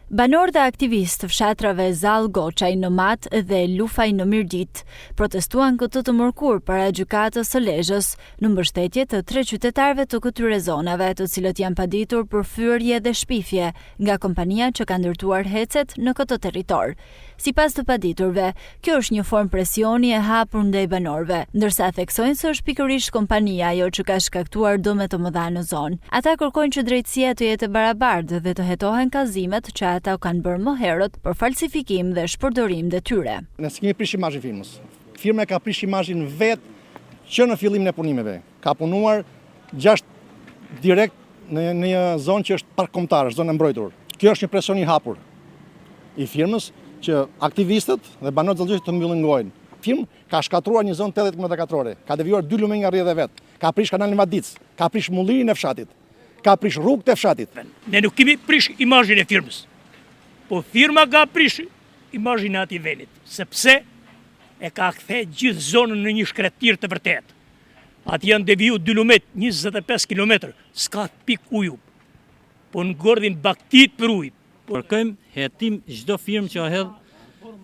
Banor dhe aktivistë të fshatrave Zall Goçaj në Mat dhe Lufaj në Mirdit protestuan këtë të mërkur para gjykatës së Lezhës në mbështetje të 3 qytetarëve të këtyre zonave, të cilët janë paditur për fyerje dhe shpifje nga kompania që ka ndërtuar hecet në këtë territor. Sipas të paditurve, kjo është një formë presioni e hapur ndaj banorëve, ndërsa theksojnë se është pikërisht kompania ajo që ka shkaktuar dëme të mëdha në zonë. Ata kërkojnë që drejtësia të jetë e barabartë dhe të hetohen kallëzimet që ata u kanë bërë më herët për falsifikim dhe shpërdorim detyre. Ne s'kemi prish imazhin firmës. Firma ka prish imazhin vetë që në fillimin e punimeve. Ka punuar 6 direkt në një zonë që është park kombëtar, zonë e mbrojtur. Kjo është një presion i hapur i firmës që aktivistët dhe banorët zallgjeshit të mbyllin gojën. Firmë ka shkatruar një zonë 80 km2, ka devijuar 2 lume nga rrjedha vet, ka prish kanalin Vadic, ka prish mullirin e fshatit, ka prish rrugët e fshatit. Ne nuk kemi prish imazhin e firmës, po firma ka prish imazhin e atij vendit, sepse e ka kthe gjithë zonën në një shkretir të vërtet. Aty janë deviju 2 lumet, 25 km, s'ka pik uju, po ngordhin baktit për ujë. Kërkojmë hetim çdo firmë që hedh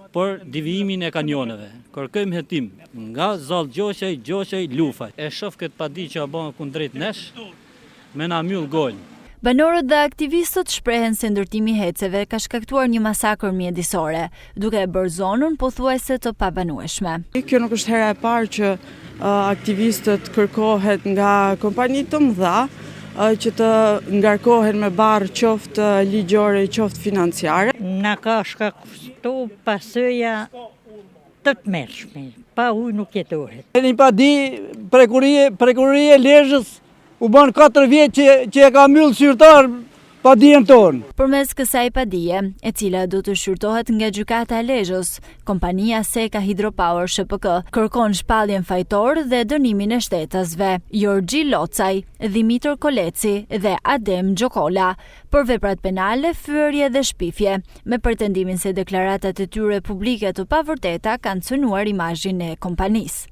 për devijimin e kanjoneve. Kërkojmë hetim nga Zall Goçaj, Lufaj. E shoh këtë padi që bën kundrejt nesh, me na mbyll gojën. Banorët dhe aktivistët shprehen se ndërtimi i heceve ka shkaktuar një masakër mjedisore, duke e bërë zonën pothuajse të pabanueshme. Kjo nuk është hera e parë që aktivistët kërkohet nga kompani të mëdha që të ngarkohen me barë qoftë ligjore, qoftë financiare. Na ka shkaktuar pasojë të tmerrshme, pa ujë nuk jetohet. Një padi prekurie Lezhës u bën 4 vjet që e ka mbyll zyrtar padijen tonë. Përmes kësaj padije, e cila do të shqyrtohet nga gjykata e Lezhës, kompania Seka Hydropower SHPK kërkon shpalljen fajtor dhe dënimin e shtetasve Jorgji Locaj, Dimitër Koleci dhe Adem Gjokola për veprat penale, fyerje dhe shpifje, me pretendimin se deklaratat e tyre publike të pavërteta kanë cënuar imazhin e kompanisë.